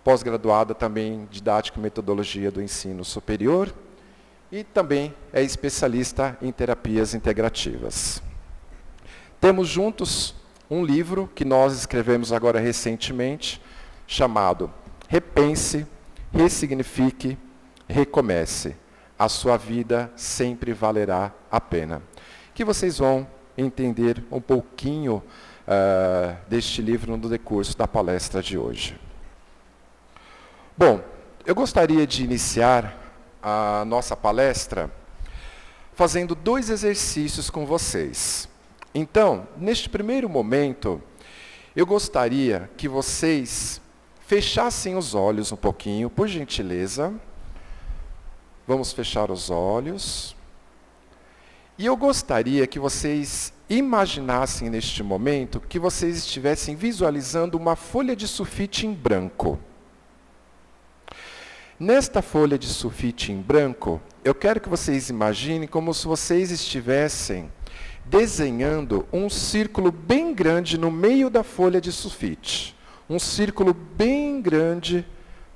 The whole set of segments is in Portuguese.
pós-graduada também em Didática e Metodologia do Ensino Superior e também é especialista em terapias integrativas. Temos juntos um livro que nós escrevemos agora recentemente, chamado Repense, Ressignifique, Recomece. A sua vida sempre valerá a pena. Que vocês vão entender um pouquinho deste livro no decurso da palestra de hoje. Bom, eu gostaria de iniciar a nossa palestra fazendo 2 exercícios com vocês. Então, neste primeiro momento, eu gostaria que vocês fechassem os olhos um pouquinho, por gentileza. Vamos fechar os olhos. E eu gostaria que vocês imaginassem neste momento que vocês estivessem visualizando uma folha de sulfite em branco. Nesta folha de sulfite em branco, eu quero que vocês imaginem como se vocês estivessem desenhando um círculo bem grande no meio da folha de sulfite. Um círculo bem grande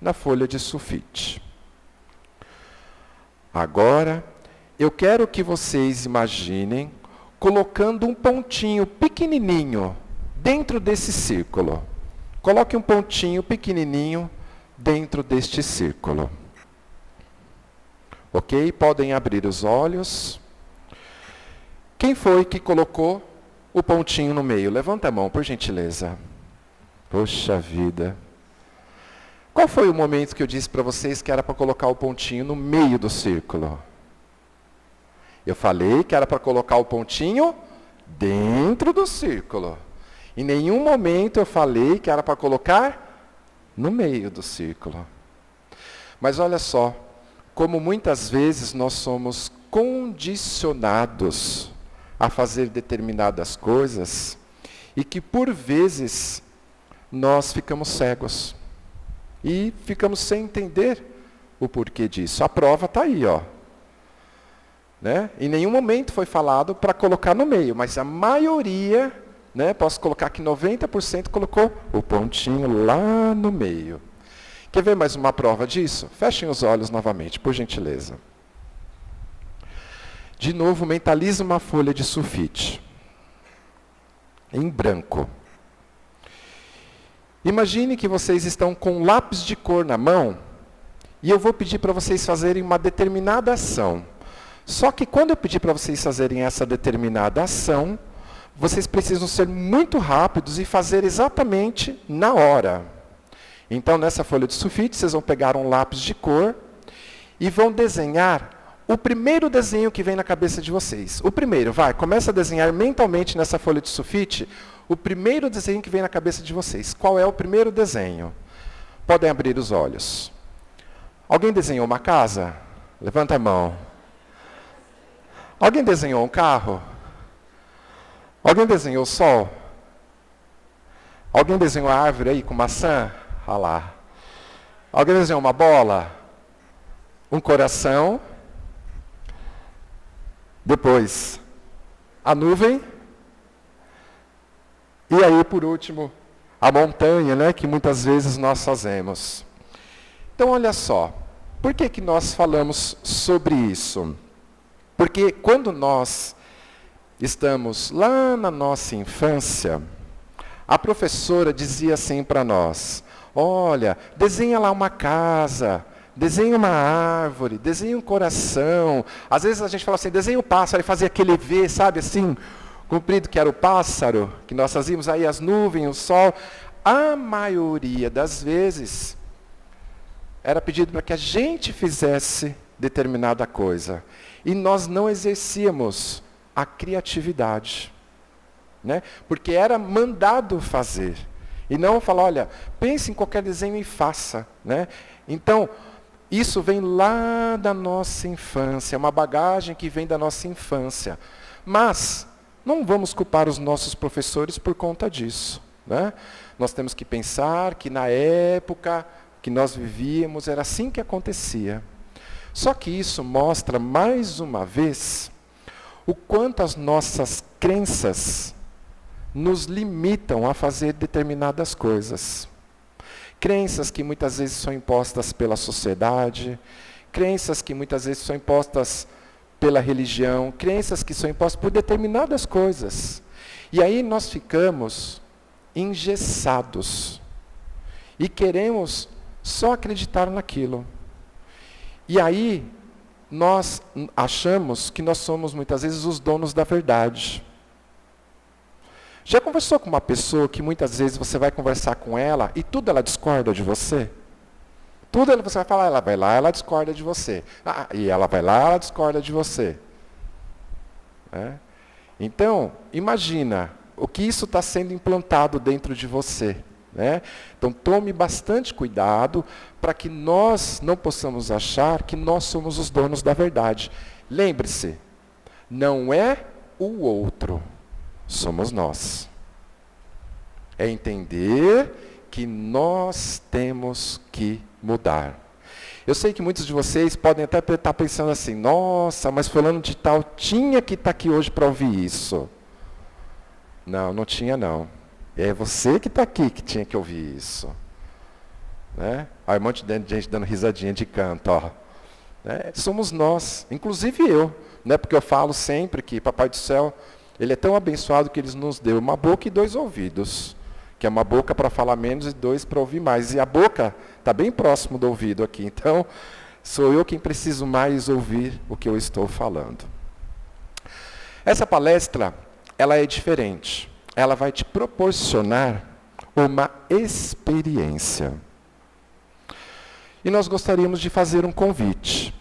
na folha de sulfite. Agora, eu quero que vocês imaginem colocando um pontinho pequenininho dentro desse círculo. Coloque um pontinho pequenininho dentro deste círculo. Ok? Podem abrir os olhos. Quem foi que colocou o pontinho no meio? Levanta a mão, por gentileza. Poxa vida. Qual foi o momento que eu disse para vocês que era para colocar o pontinho no meio do círculo? Eu falei que era para colocar o pontinho dentro do círculo. Em nenhum momento eu falei que era para colocar no meio do círculo. Mas olha só, como muitas vezes nós somos condicionados a fazer determinadas coisas e que por vezes nós ficamos cegos e ficamos sem entender o porquê disso. A prova está aí, ó. Né? Em nenhum momento foi falado para colocar no meio, mas a maioria, né, posso colocar que 90% colocou o pontinho lá no meio. Quer ver mais uma prova disso? Fechem os olhos novamente, por gentileza. De novo, mentalize uma folha de sulfite em branco. Imagine que vocês estão com um lápis de cor na mão e eu vou pedir para vocês fazerem uma determinada ação. Só que quando eu pedir para vocês fazerem essa determinada ação, vocês precisam ser muito rápidos e fazer exatamente na hora. Então, nessa folha de sulfite, vocês vão pegar um lápis de cor e vão desenhar o primeiro desenho que vem na cabeça de vocês. O primeiro, começa a desenhar mentalmente nessa folha de sulfite o primeiro desenho que vem na cabeça de vocês. Qual é o primeiro desenho? Podem abrir os olhos. Alguém desenhou uma casa? Levanta a mão. Alguém desenhou um carro? Alguém desenhou o sol? Alguém desenhou a árvore aí com maçã? Olha lá. Alguém desenhou uma bola? Um coração? Depois, a nuvem? E aí, por último, a montanha, né, que muitas vezes nós fazemos. Então, olha só. Por que nós falamos sobre isso? Porque quando nós estamos lá na nossa infância, a professora dizia assim para nós, olha, desenha lá uma casa, desenha uma árvore, desenha um coração. Às vezes a gente fala assim, desenha o pássaro, e fazia aquele V, sabe, assim, comprido, que era o pássaro, que nós fazíamos aí as nuvens, o sol. A maioria das vezes era pedido para que a gente fizesse determinada coisa. E nós não exercíamos a criatividade, né? Porque era mandado fazer. E não falar, olha, pense em qualquer desenho e faça, né? Então, isso vem lá da nossa infância, é uma bagagem que vem da nossa infância. Mas não vamos culpar os nossos professores por conta disso, né? Nós temos que pensar que na época que nós vivíamos era assim que acontecia. Só que isso mostra, mais uma vez, o quanto as nossas crenças nos limitam a fazer determinadas coisas. crenças que muitas vezes são impostas pela sociedade, crenças que muitas vezes são impostas pela religião, crenças que são impostas por determinadas coisas. E aí nós ficamos engessados e queremos só acreditar naquilo. E aí nós achamos que nós somos muitas vezes os donos da verdade. Já conversou com uma pessoa que muitas vezes você vai conversar com ela e tudo ela discorda de você? Tudo você vai falar, ela vai lá, ela discorda de você. E ela vai lá, ela discorda de você. Então, imagina o que isso está sendo implantado dentro de você. Então, tome bastante cuidado para que nós não possamos achar que nós somos os donos da verdade. Lembre-se, não é o outro, somos nós. É entender que nós temos que mudar. Eu sei que muitos de vocês podem até estar pensando assim, nossa, mas fulano de tal tinha que estar aqui hoje para ouvir isso. Não, não tinha não. É você que está aqui que tinha que ouvir isso. Aí um monte de gente dando risadinha de canto. Ó. Somos nós, inclusive eu. Porque eu falo sempre que Papai do Céu, Ele é tão abençoado que Ele nos deu uma boca e 2 ouvidos. Que é uma boca para falar menos e 2 para ouvir mais. E a boca está bem próximo do ouvido aqui. Então, sou eu quem preciso mais ouvir o que eu estou falando. Essa palestra, ela é diferente. Ela vai te proporcionar uma experiência. E nós gostaríamos de fazer um convite.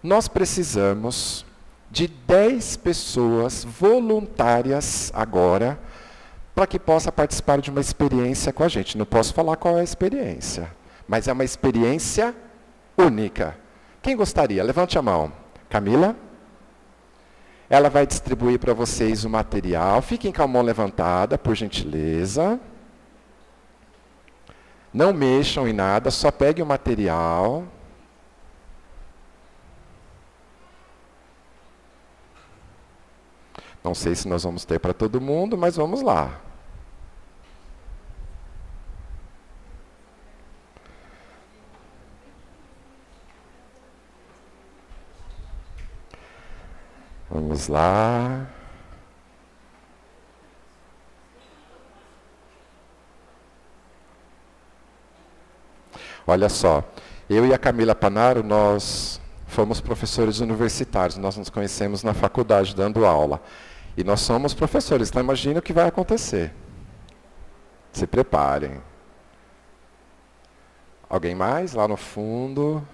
Nós precisamos de 10 pessoas voluntárias agora, para que possa participar de uma experiência com a gente. Não posso falar qual é a experiência, mas é uma experiência única. Quem gostaria? Levante a mão. Camila? Ela vai distribuir para vocês o material. Fiquem com a mão levantada, por gentileza. Não mexam em nada, só peguem o material. Não sei se nós vamos ter para todo mundo, mas vamos lá. Vamos lá. Olha só, eu e a Camila Panaro, nós fomos professores universitários, nós nos conhecemos na faculdade dando aula. E nós somos professores, então imagina o que vai acontecer. Se preparem. Alguém mais lá no fundo?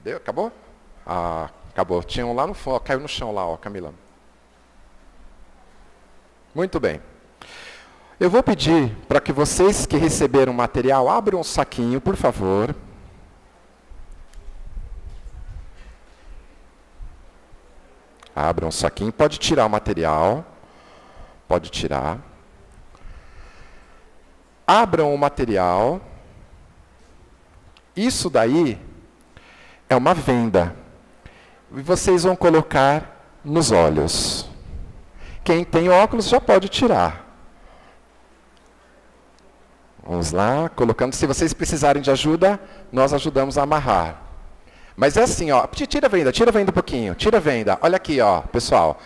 Deu? Acabou? Acabou. Tinha um lá no fundo, caiu no chão lá, ó, Camila. Muito bem. Eu vou pedir para que vocês que receberam o material, abram um saquinho, por favor. Abram um saquinho, pode tirar o material. Pode tirar. Abram o material. Isso daí é uma venda. E vocês vão colocar nos olhos. Quem tem óculos já pode tirar. Vamos lá, colocando. Se vocês precisarem de ajuda, nós ajudamos a amarrar. Mas é assim, ó. Tira a venda um pouquinho. Tira a venda. Olha aqui, ó, pessoal.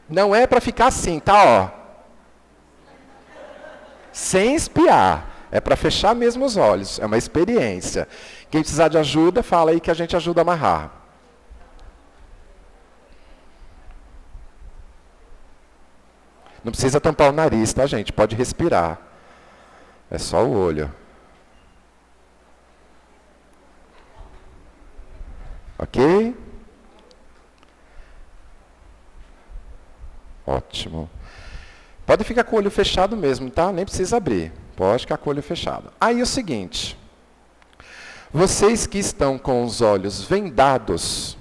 Não é para ficar assim, tá, ó. Sem espiar. É para fechar mesmo os olhos. É uma experiência. Quem precisar de ajuda, fala aí que a gente ajuda a amarrar. Não precisa tampar o nariz, tá, gente? Pode respirar. É só o olho. Ok? Ótimo. Pode ficar com o olho fechado mesmo, tá? Nem precisa abrir. Pode ficar com o olho fechado. Aí é o seguinte. Vocês que estão com os olhos vendados,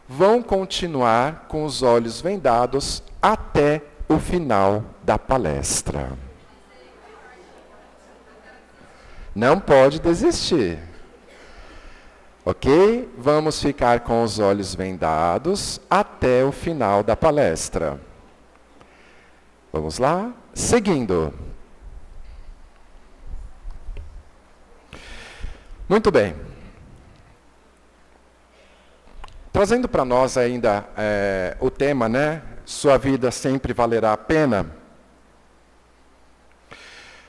vão continuar com os olhos vendados até o final da palestra. Não pode desistir. Ok? Vamos ficar com os olhos vendados até o final da palestra. Vamos lá? Seguindo. Muito bem. Trazendo para nós ainda o tema, né? Sua vida sempre valerá a pena.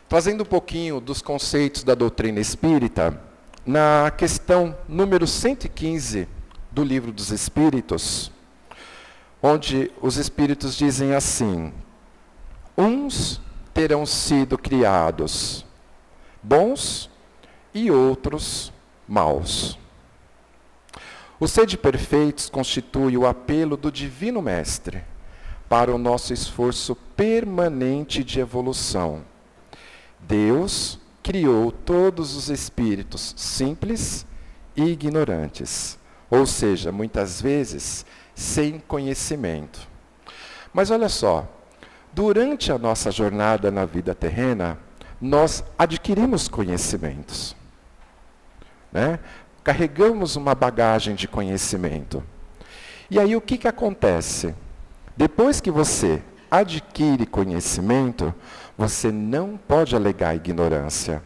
Trazendo um pouquinho dos conceitos da doutrina espírita, na questão número 115 do Livro dos Espíritos, onde os Espíritos dizem assim: uns terão sido criados bons e outros maus. O sede perfeitos constitui o apelo do Divino Mestre para o nosso esforço permanente de evolução. Deus criou todos os espíritos simples e ignorantes, ou seja, muitas vezes sem conhecimento. Mas olha só, durante a nossa jornada na vida terrena, nós adquirimos conhecimentos, né? Carregamos uma bagagem de conhecimento. E aí o que acontece? Depois que você adquire conhecimento, você não pode alegar ignorância.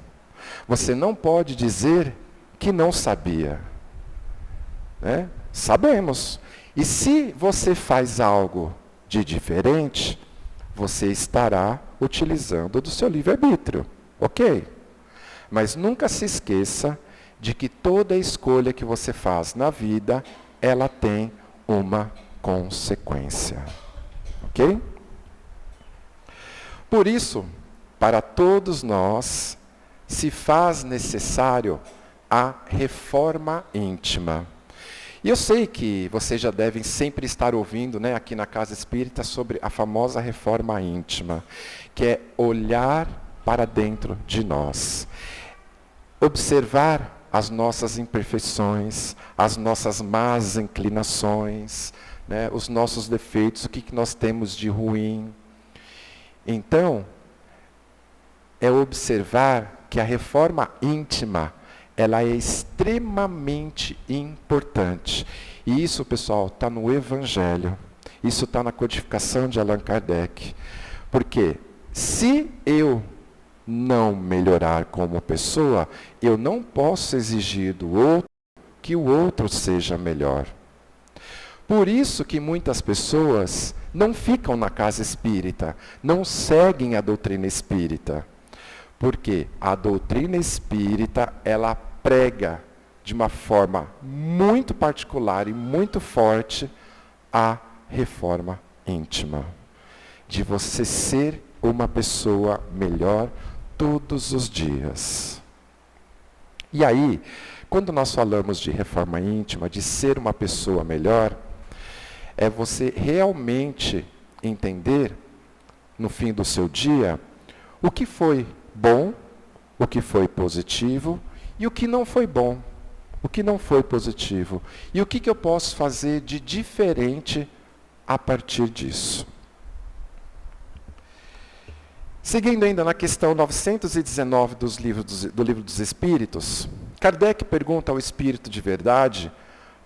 Você não pode dizer que não sabia. Né? Sabemos. E se você faz algo de diferente, você estará utilizando do seu livre-arbítrio. Ok? Mas nunca se esqueça de que toda escolha que você faz na vida, ela tem uma consequência. Ok? Por isso, para todos nós, se faz necessário a reforma íntima. E eu sei que vocês já devem sempre estar ouvindo, né, aqui na Casa Espírita, sobre a famosa reforma íntima, que é olhar para dentro de nós. Observar as nossas imperfeições, as nossas más inclinações, né, os nossos defeitos, o que nós temos de ruim. Então, é observar que a reforma íntima, ela é extremamente importante. E isso, pessoal, está no Evangelho. Isso está na codificação de Allan Kardec. Porque se eu não melhorar como pessoa, eu não posso exigir do outro que o outro seja melhor. Por isso que muitas pessoas não ficam na casa espírita, não seguem a doutrina espírita. Porque a doutrina espírita, ela prega de uma forma muito particular e muito forte a reforma íntima. De você ser uma pessoa melhor todos os dias. E aí, quando nós falamos de reforma íntima, de ser uma pessoa melhor, é você realmente entender, no fim do seu dia, o que foi bom, o que foi positivo e o que não foi bom, o que não foi positivo. E o que eu posso fazer de diferente a partir disso. Seguindo ainda na questão 919 do Livro dos Espíritos, Kardec pergunta ao Espírito de Verdade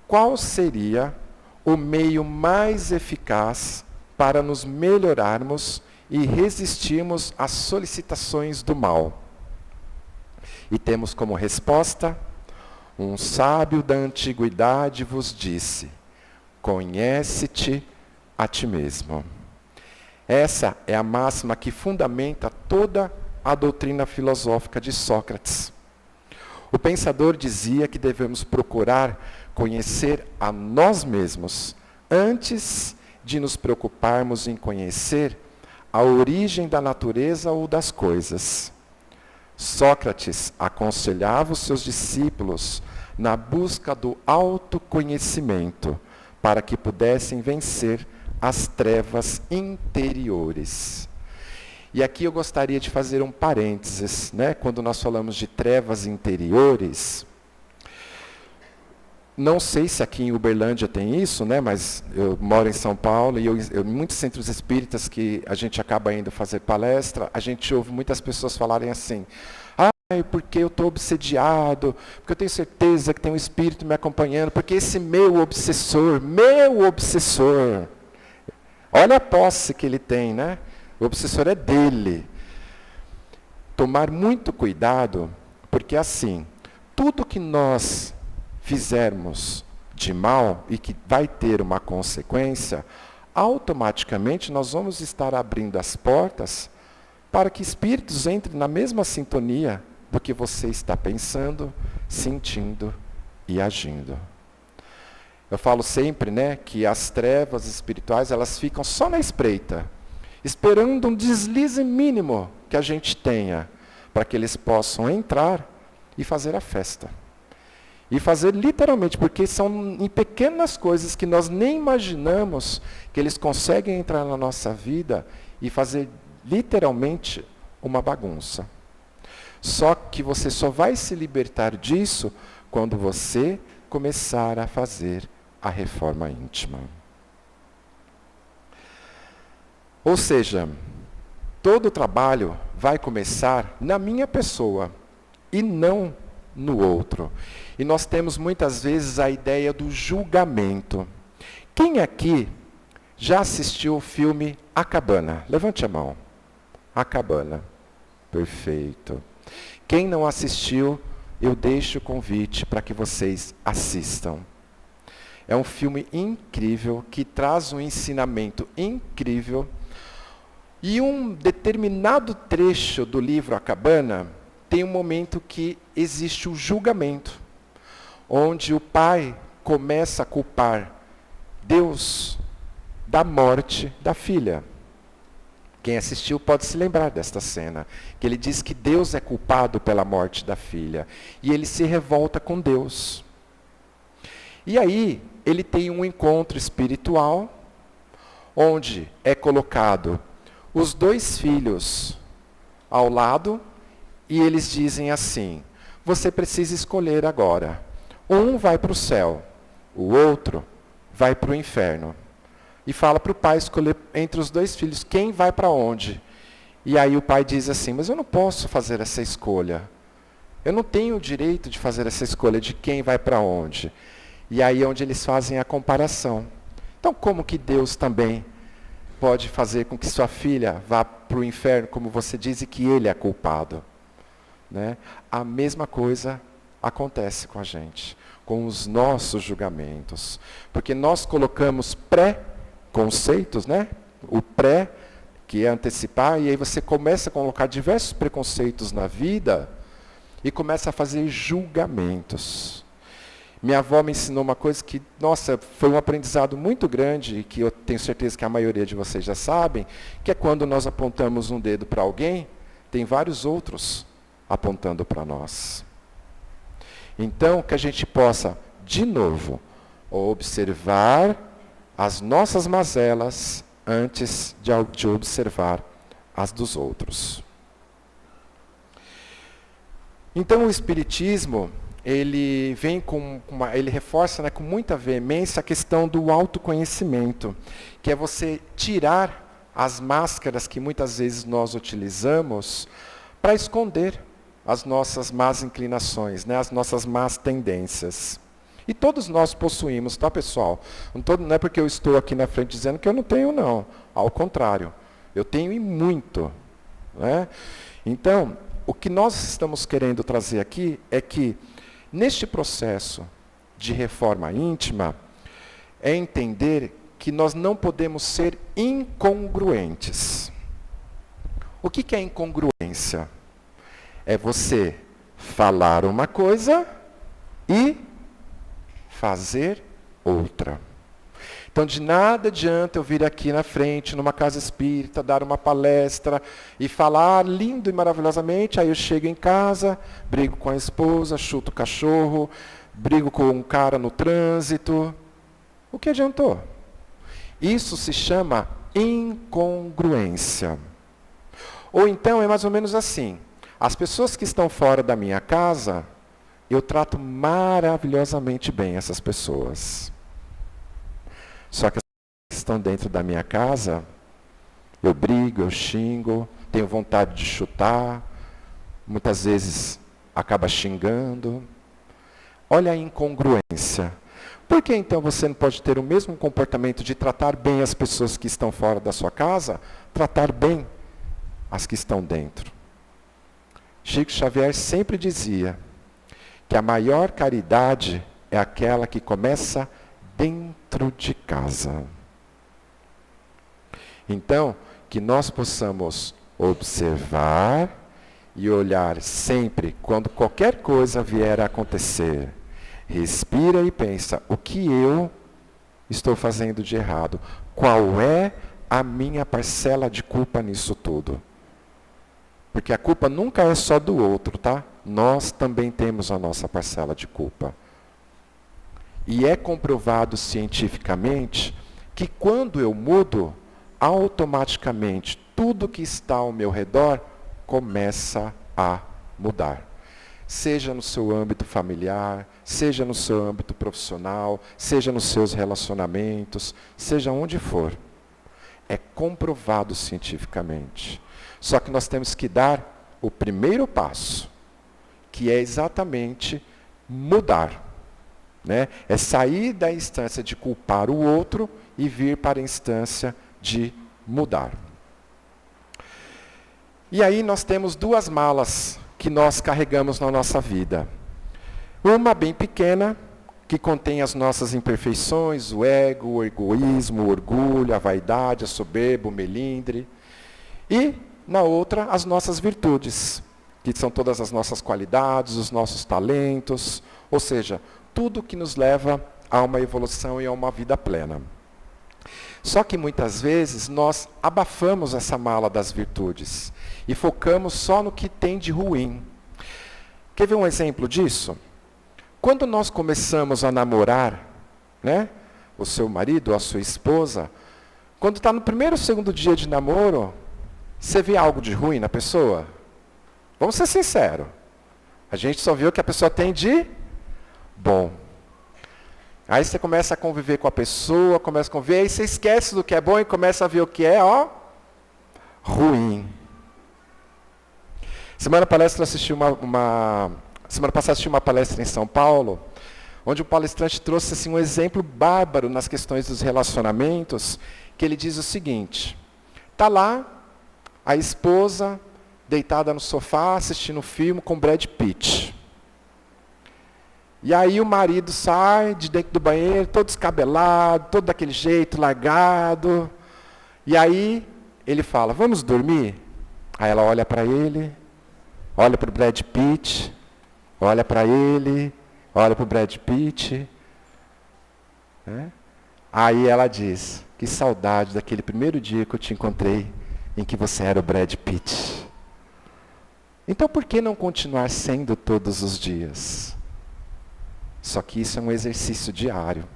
qual seria o meio mais eficaz para nos melhorarmos e resistirmos às solicitações do mal. E temos como resposta: um sábio da antiguidade vos disse, conhece-te a ti mesmo. Essa é a máxima que fundamenta toda a doutrina filosófica de Sócrates. O pensador dizia que devemos procurar conhecer a nós mesmos antes de nos preocuparmos em conhecer a origem da natureza ou das coisas. Sócrates aconselhava os seus discípulos na busca do autoconhecimento, para que pudessem vencer as trevas interiores. E aqui eu gostaria de fazer um parênteses, né? Quando nós falamos de trevas interiores, não sei se aqui em Uberlândia tem isso, né? Mas eu moro em São Paulo e muitos centros espíritas que a gente acaba indo fazer palestra, a gente ouve muitas pessoas falarem assim: porque eu estou obsediado, porque eu tenho certeza que tem um espírito me acompanhando, porque esse meu obsessor, olha a posse que ele tem, né? O obsessor é dele. Tomar muito cuidado, porque assim, tudo que nós fizermos de mal e que vai ter uma consequência, automaticamente nós vamos estar abrindo as portas para que espíritos entrem na mesma sintonia do que você está pensando, sentindo e agindo. Eu falo sempre, né, que as trevas espirituais, elas ficam só na espreita, esperando um deslize mínimo que a gente tenha, para que eles possam entrar e fazer a festa. E fazer literalmente, porque são em pequenas coisas que nós nem imaginamos que eles conseguem entrar na nossa vida e fazer literalmente uma bagunça. Só que você só vai se libertar disso quando você começar a fazer a reforma íntima. Ou seja, todo o trabalho vai começar na minha pessoa e não no outro. E nós temos muitas vezes a ideia do julgamento. Quem aqui já assistiu o filme A Cabana? Levante a mão. A Cabana. Perfeito. Quem não assistiu, eu deixo o convite para que vocês assistam. É um filme incrível, que traz um ensinamento incrível. E um determinado trecho do livro A Cabana tem um momento que existe o julgamento, onde o pai começa a culpar Deus da morte da filha. Quem assistiu pode se lembrar desta cena, que ele diz que Deus é culpado pela morte da filha, e ele se revolta com Deus. E aí, ele tem um encontro espiritual, onde é colocado os dois filhos ao lado, e eles dizem assim: você precisa escolher agora. Um vai para o céu, o outro vai para o inferno. E fala para o pai escolher entre os dois filhos quem vai para onde. E aí o pai diz assim: mas eu não posso fazer essa escolha. Eu não tenho o direito de fazer essa escolha de quem vai para onde. E aí é onde eles fazem a comparação. Então, como que Deus também pode fazer com que sua filha vá para o inferno, como você diz, e que ele é culpado? Né? A mesma coisa acontece com a gente, com os nossos julgamentos. Porque nós colocamos pré-conceitos, né? O pré, que é antecipar, e aí você começa a colocar diversos preconceitos na vida e começa a fazer julgamentos. Minha avó me ensinou uma coisa que, nossa, foi um aprendizado muito grande, e que eu tenho certeza que a maioria de vocês já sabem, que é quando nós apontamos um dedo para alguém, tem vários outros apontando para nós. Então, que a gente possa, de novo, observar as nossas mazelas antes de observar as dos outros. Então, o Espiritismo, ele vem ele reforça, né, com muita veemência a questão do autoconhecimento, que é você tirar as máscaras que muitas vezes nós utilizamos para esconder as nossas más inclinações, né, as nossas más tendências. E todos nós possuímos, tá, pessoal? Não é porque eu estou aqui na frente dizendo que eu não tenho, não. Ao contrário, eu tenho e muito. Né? Então, o que nós estamos querendo trazer aqui é que, neste processo de reforma íntima, é entender que nós não podemos ser incongruentes. O que é incongruência? É você falar uma coisa e fazer outra. Então, de nada adianta eu vir aqui na frente, numa casa espírita, dar uma palestra e falar lindo e maravilhosamente, aí eu chego em casa, brigo com a esposa, chuto o cachorro, brigo com um cara no trânsito. O que adiantou? Isso se chama incongruência. Ou então é mais ou menos assim: as pessoas que estão fora da minha casa, eu trato maravilhosamente bem essas pessoas. Só que as que estão dentro da minha casa, eu brigo, eu xingo, tenho vontade de chutar, muitas vezes acaba xingando. Olha a incongruência. Por que então você não pode ter o mesmo comportamento de tratar bem as pessoas que estão fora da sua casa, tratar bem as que estão dentro? Chico Xavier sempre dizia que a maior caridade é aquela que começa dentro de casa. Então, que nós possamos observar e olhar sempre, quando qualquer coisa vier a acontecer, respira e pensa, o que eu estou fazendo de errado? Qual é a minha parcela de culpa nisso tudo? Porque a culpa nunca é só do outro, tá? Nós também temos a nossa parcela de culpa. E é comprovado cientificamente que quando eu mudo, automaticamente tudo que está ao meu redor começa a mudar. Seja no seu âmbito familiar, seja no seu âmbito profissional, seja nos seus relacionamentos, seja onde for. É comprovado cientificamente. Só que nós temos que dar o primeiro passo, que é exatamente mudar. Né? É sair da instância de culpar o outro e vir para a instância de mudar. E aí nós temos duas malas que nós carregamos na nossa vida. Uma bem pequena, que contém as nossas imperfeições, o ego, o egoísmo, o orgulho, a vaidade, a soberba, o melindre. E, na outra, as nossas virtudes, que são todas as nossas qualidades, os nossos talentos, ou seja, tudo que nos leva a uma evolução e a uma vida plena. Só que muitas vezes nós abafamos essa mala das virtudes e focamos só no que tem de ruim. Quer ver um exemplo disso? Quando nós começamos a namorar, né, o seu marido ou a sua esposa, quando está no primeiro ou segundo dia de namoro, você vê algo de ruim na pessoa? Vamos ser sinceros. A gente só vê o que a pessoa tem de bom. Aí você começa a conviver com a pessoa, começa a conviver, aí você esquece do que é bom e começa a ver o que é, ruim. Semana passada assisti uma palestra em São Paulo, onde o palestrante trouxe assim, um exemplo bárbaro nas questões dos relacionamentos, que ele diz o seguinte: está lá a esposa deitada no sofá assistindo um filme com Brad Pitt. E aí o marido sai de dentro do banheiro, todo descabelado, todo daquele jeito, largado. E aí ele fala, vamos dormir? Aí ela olha para ele, olha para o Brad Pitt, olha para ele, olha para o Brad Pitt. Né? Aí ela diz, que saudade daquele primeiro dia que eu te encontrei, em que você era o Brad Pitt. Então por que não continuar sendo todos os dias? Só que isso é um exercício diário.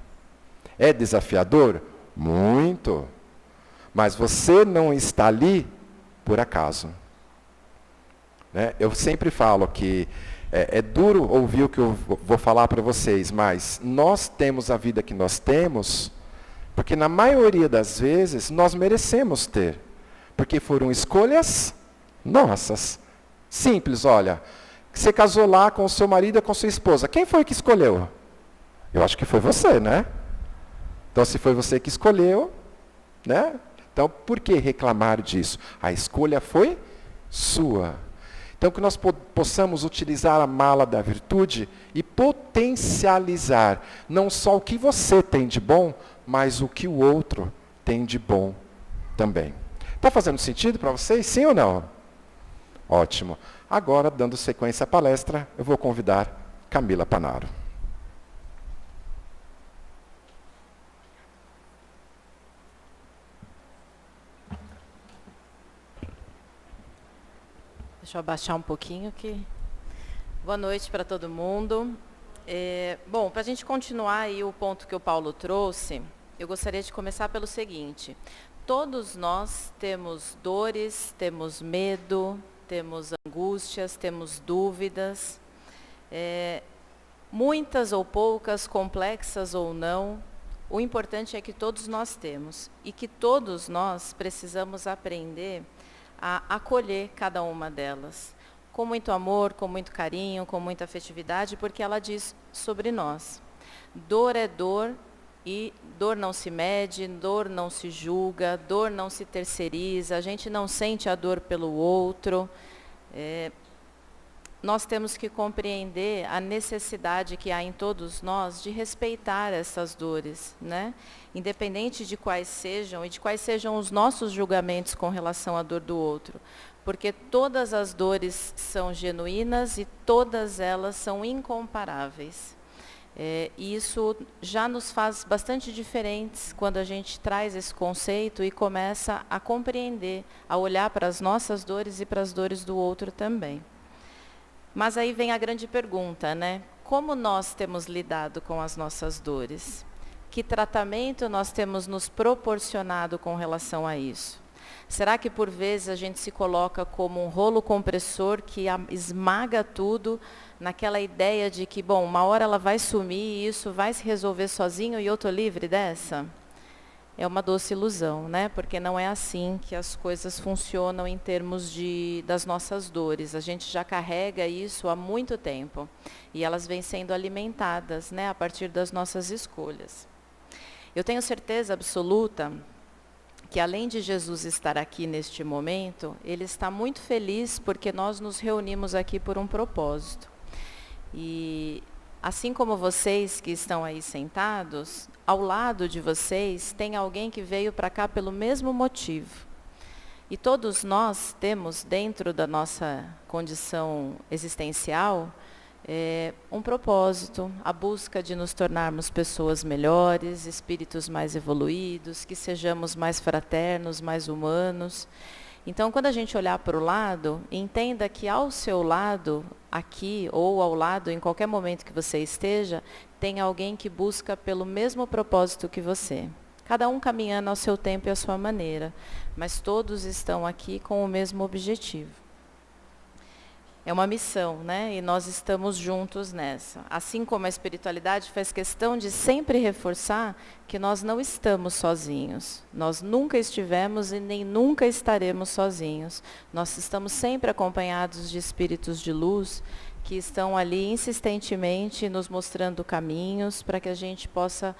É desafiador? Muito. Mas você não está ali por acaso. Né? Eu sempre falo que é duro ouvir o que eu vou falar para vocês, mas nós temos a vida que nós temos, porque na maioria das vezes nós merecemos ter. Porque foram escolhas nossas. Simples, olha. Você casou lá com o seu marido e com a sua esposa. Quem foi que escolheu? Eu acho que foi você, né? Então, se foi você que escolheu, né? Então, por que reclamar disso? A escolha foi sua. Então, que nós possamos utilizar a mala da virtude e potencializar não só o que você tem de bom, mas o que o outro tem de bom também. Está fazendo sentido para vocês? Sim ou não? Ótimo. Agora, dando sequência à palestra, eu vou convidar Camila Panaro. Deixa eu abaixar um pouquinho aqui. Boa noite para todo mundo. Bom, para a gente continuar aí o ponto que o Paulo trouxe, eu gostaria de começar pelo seguinte. Todos nós temos dores, temos medo, temos angústias, temos dúvidas, muitas ou poucas, complexas ou não. O importante é que todos nós temos e que todos nós precisamos aprender a acolher cada uma delas, com muito amor, com muito carinho, com muita afetividade, porque ela diz sobre nós. Dor é dor, e dor não se mede, dor não se julga, dor não se terceiriza, a gente não sente a dor pelo outro. Nós temos que compreender a necessidade que há em todos nós de respeitar essas dores, né? Independente de quais sejam e de quais sejam os nossos julgamentos com relação à dor do outro. Porque todas as dores são genuínas e todas elas são incomparáveis. E isso já nos faz bastante diferentes quando a gente traz esse conceito e começa a compreender, a olhar para as nossas dores e para as dores do outro também. Mas aí vem a grande pergunta, né? Como nós temos lidado com as nossas dores? Que tratamento nós temos nos proporcionado com relação a isso? Será que por vezes a gente se coloca como um rolo compressor que esmaga tudo naquela ideia de que, bom, uma hora ela vai sumir e isso vai se resolver sozinho e eu estou livre dessa? É uma doce ilusão, né? Porque não é assim que as coisas funcionam em termos das nossas dores. A gente já carrega isso há muito tempo e elas vêm sendo alimentadas, né, a partir das nossas escolhas. Eu tenho certeza absoluta que além de Jesus estar aqui neste momento, Ele está muito feliz porque nós nos reunimos aqui por um propósito. E assim como vocês que estão aí sentados, ao lado de vocês tem alguém que veio para cá pelo mesmo motivo. E todos nós temos dentro da nossa condição existencial um propósito, a busca de nos tornarmos pessoas melhores, espíritos mais evoluídos, que sejamos mais fraternos, mais humanos. Então, quando a gente olhar para o lado, entenda que ao seu lado, aqui ou ao lado, em qualquer momento que você esteja, tem alguém que busca pelo mesmo propósito que você. Cada um caminhando ao seu tempo e à sua maneira, mas todos estão aqui com o mesmo objetivo. É uma missão, né? E nós estamos juntos nessa. Assim como a espiritualidade faz questão de sempre reforçar que nós não estamos sozinhos. Nós nunca estivemos e nem nunca estaremos sozinhos. Nós estamos sempre acompanhados de espíritos de luz que estão ali insistentemente nos mostrando caminhos para que a gente possa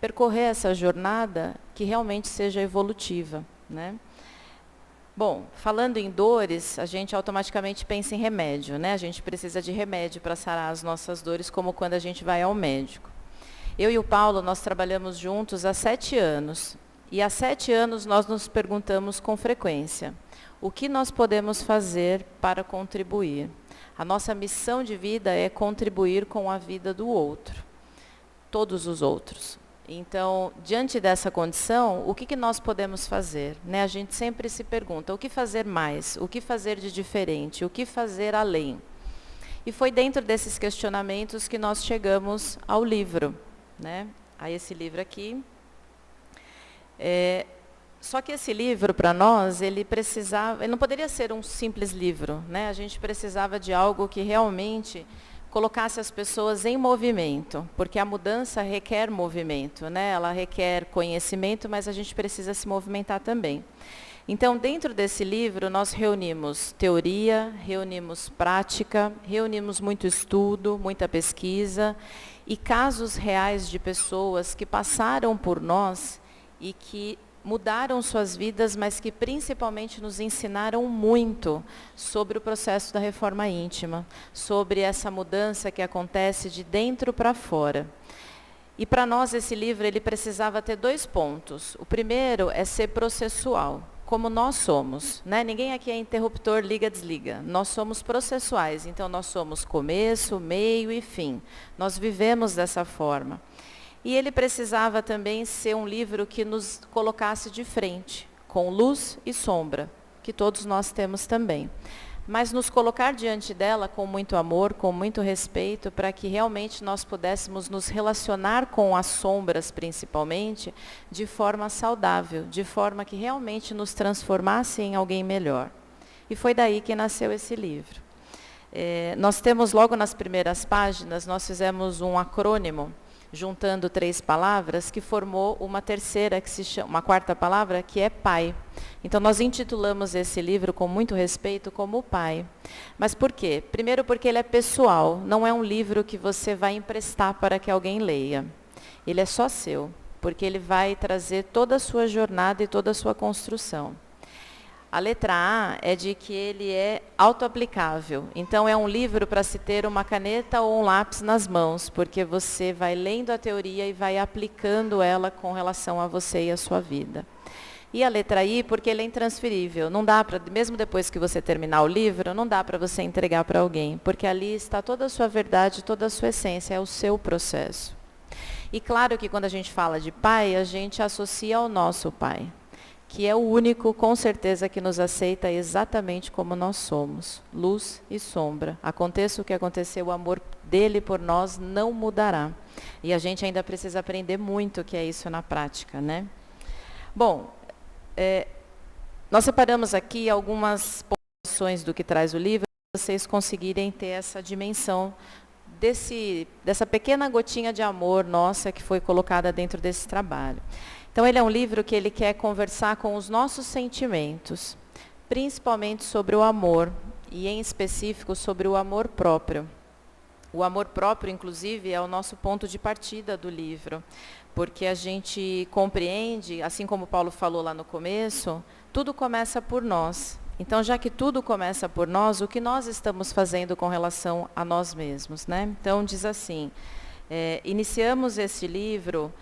percorrer essa jornada que realmente seja evolutiva, né? Bom, falando em dores, a gente automaticamente pensa em remédio, né? A gente precisa de remédio para sarar as nossas dores, como quando a gente vai ao médico. Eu e o Paulo, nós trabalhamos juntos há 7 anos. E há 7 anos nós nos perguntamos com frequência, o que nós podemos fazer para contribuir? A nossa missão de vida é contribuir com a vida do outro, todos os outros. Então, diante dessa condição, o que nós podemos fazer? Né? A gente sempre se pergunta, o que fazer mais? O que fazer de diferente? O que fazer além? E foi dentro desses questionamentos que nós chegamos ao livro, né? A esse livro aqui. Só que esse livro, para nós, ele não poderia ser um simples livro, né? A gente precisava de algo que realmente colocasse as pessoas em movimento, porque a mudança requer movimento, né? Ela requer conhecimento, mas a gente precisa se movimentar também. Então, dentro desse livro, nós reunimos teoria, reunimos prática, reunimos muito estudo, muita pesquisa e casos reais de pessoas que passaram por nós e que mudaram suas vidas, mas que principalmente nos ensinaram muito sobre o processo da reforma íntima, sobre essa mudança que acontece de dentro para fora. E para nós esse livro ele precisava ter 2 pontos. O primeiro é ser processual, como nós somos, né? Ninguém aqui é interruptor, liga, desliga. Nós somos processuais, então nós somos começo, meio e fim. Nós vivemos dessa forma. E ele precisava também ser um livro que nos colocasse de frente, com luz e sombra, que todos nós temos também. Mas nos colocar diante dela com muito amor, com muito respeito, para que realmente nós pudéssemos nos relacionar com as sombras, principalmente, de forma saudável, de forma que realmente nos transformasse em alguém melhor. E foi daí que nasceu esse livro. Nós temos logo nas primeiras páginas, nós fizemos um acrônimo, juntando 3 palavras, que formou uma terceira, que se chama, uma quarta palavra, que é pai. Então, nós intitulamos esse livro, com muito respeito, como Pai. Mas por quê? Primeiro porque ele é pessoal, não é um livro que você vai emprestar para que alguém leia. Ele é só seu, porque ele vai trazer toda a sua jornada e toda a sua construção. A letra A é de que ele é autoaplicável. Então, é um livro para se ter uma caneta ou um lápis nas mãos, porque você vai lendo a teoria e vai aplicando ela com relação a você e a sua vida. E a letra I, porque ele é intransferível. Não dá para, mesmo depois que você terminar o livro, não dá para você entregar para alguém, porque ali está toda a sua verdade, toda a sua essência, é o seu processo. E claro que quando a gente fala de pai, a gente associa ao nosso pai, que é o único, com certeza, que nos aceita exatamente como nós somos, luz e sombra. Aconteça o que acontecer, o amor dele por nós não mudará. E a gente ainda precisa aprender muito o que é isso na prática, né? Bom, nós separamos aqui algumas posições do que traz o livro, para vocês conseguirem ter essa dimensão dessa pequena gotinha de amor nossa que foi colocada dentro desse trabalho. Então, ele é um livro que ele quer conversar com os nossos sentimentos, principalmente sobre o amor, e em específico sobre o amor próprio. O amor próprio, inclusive, é o nosso ponto de partida do livro, porque a gente compreende, assim como Paulo falou lá no começo, tudo começa por nós. Então, já que tudo começa por nós, o que nós estamos fazendo com relação a nós mesmos, né? Então, diz assim, iniciamos esse livro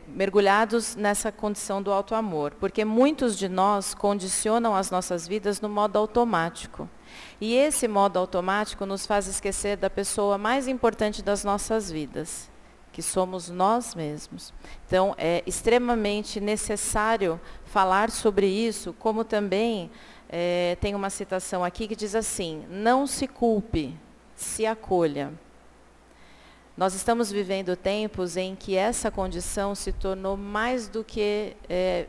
mergulhados nessa condição do auto-amor, porque muitos de nós condicionam as nossas vidas no modo automático. E esse modo automático nos faz esquecer da pessoa mais importante das nossas vidas, que somos nós mesmos. Então, é extremamente necessário falar sobre isso, como também tem uma citação aqui que diz assim, não se culpe, se acolha. Nós estamos vivendo tempos em que essa condição se tornou mais do que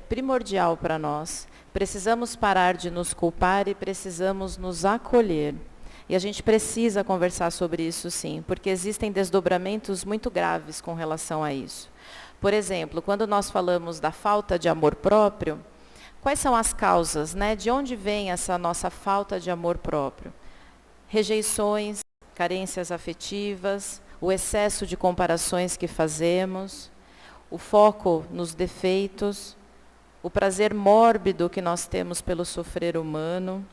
primordial para nós. Precisamos parar de nos culpar e precisamos nos acolher. E a gente precisa conversar sobre isso, sim, porque existem desdobramentos muito graves com relação a isso. Por exemplo, quando nós falamos da falta de amor próprio, quais são as causas, né? De onde vem essa nossa falta de amor próprio? Rejeições, carências afetivas, o excesso de comparações que fazemos, o foco nos defeitos, o prazer mórbido que nós temos pelo sofrer humano.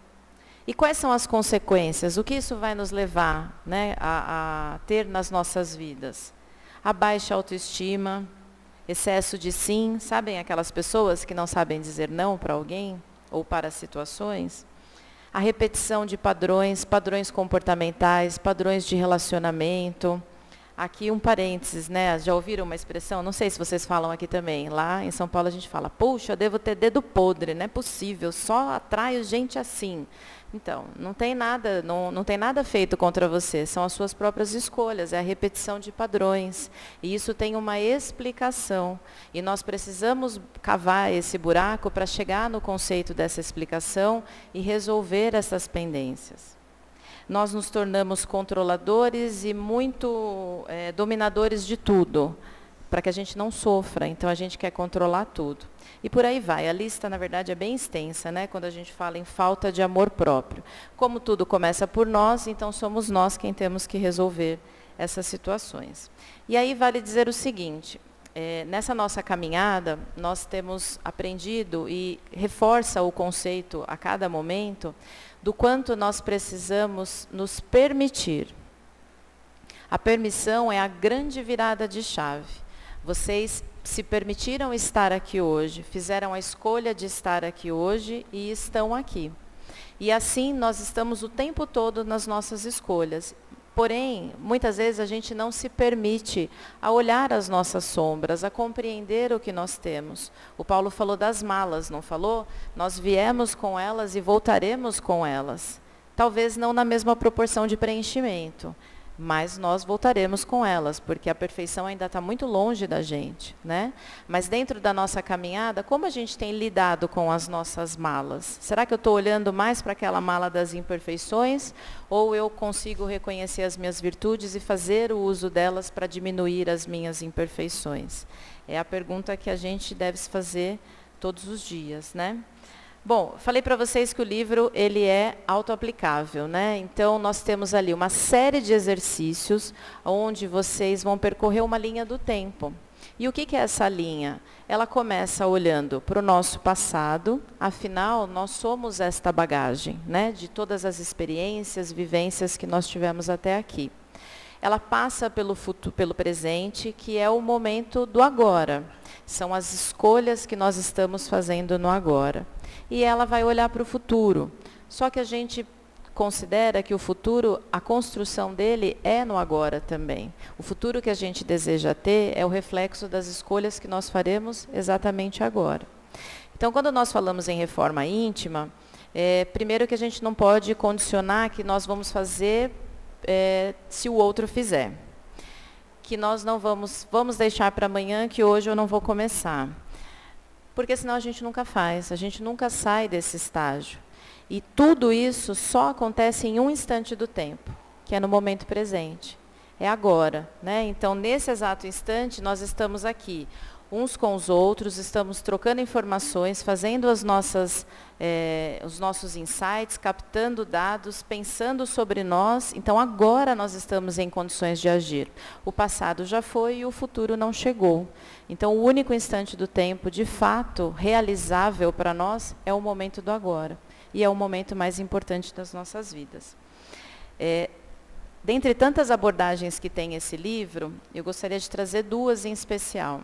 E quais são as consequências? O que isso vai nos levar, né, a ter nas nossas vidas? A baixa autoestima, excesso de sim, sabem aquelas pessoas que não sabem dizer não para alguém ou para situações? A repetição de padrões comportamentais, padrões de relacionamento. Aqui um parênteses, né? Já ouviram uma expressão? Não sei se vocês falam aqui também. Lá em São Paulo a gente fala, puxa, eu devo ter dedo podre, não é possível, só atraio gente assim. Então, não tem nada feito contra você, são as suas próprias escolhas, é a repetição de padrões. E isso tem uma explicação. E nós precisamos cavar esse buraco para chegar no conceito dessa explicação e resolver essas pendências. Nós nos tornamos controladores e muito dominadores de tudo, para que a gente não sofra. Então, a gente quer controlar tudo. E por aí vai. A lista, na verdade, é bem extensa, né? Quando a gente fala em falta de amor próprio. Como tudo começa por nós, então somos nós quem temos que resolver essas situações. E aí vale dizer o seguinte, nessa nossa caminhada, nós temos aprendido e reforça o conceito a cada momento do quanto nós precisamos nos permitir. A permissão é a grande virada de chave. Vocês se permitiram estar aqui hoje, fizeram a escolha de estar aqui hoje e estão aqui. E assim nós estamos o tempo todo nas nossas escolhas. Porém, muitas vezes a gente não se permite a olhar as nossas sombras, a compreender o que nós temos. O Paulo falou das malas, não falou? Nós viemos com elas e voltaremos com elas. Talvez não na mesma proporção de preenchimento, mas nós voltaremos com elas, porque a perfeição ainda está muito longe da gente, né? Mas dentro da nossa caminhada, como a gente tem lidado com as nossas malas? Será que eu estou olhando mais para aquela mala das imperfeições, ou eu consigo reconhecer as minhas virtudes e fazer o uso delas para diminuir as minhas imperfeições? É a pergunta que a gente deve se fazer todos os dias, né? Bom, falei para vocês que o livro ele é autoaplicável, né? Então nós temos ali uma série de exercícios onde vocês vão percorrer uma linha do tempo. E o que é essa linha? Ela começa olhando para o nosso passado, afinal nós somos esta bagagem, né? De todas as experiências, vivências que nós tivemos até aqui. Ela passa pelo futuro, pelo presente, que é o momento do agora. São as escolhas que nós estamos fazendo no agora. E ela vai olhar para o futuro. Só que a gente considera que o futuro, a construção dele é no agora também. O futuro que a gente deseja ter é o reflexo das escolhas que nós faremos exatamente agora. Então, quando nós falamos em reforma íntima, primeiro que a gente não pode condicionar que nós vamos fazer se o outro fizer. Que nós não vamos deixar para amanhã, que hoje eu não vou começar. Porque senão a gente nunca faz, a gente nunca sai desse estágio. E tudo isso só acontece em um instante do tempo, que é no momento presente. É agora, né? Então, nesse exato instante, nós estamos aqui, uns com os outros, estamos trocando informações, fazendo os nossos insights, captando dados, pensando sobre nós. Então, agora nós estamos em condições de agir. O passado já foi e o futuro não chegou. Então, o único instante do tempo, de fato, realizável para nós, é o momento do agora. E é o momento mais importante das nossas vidas. Dentre tantas abordagens que tem esse livro, eu gostaria de trazer duas em especial.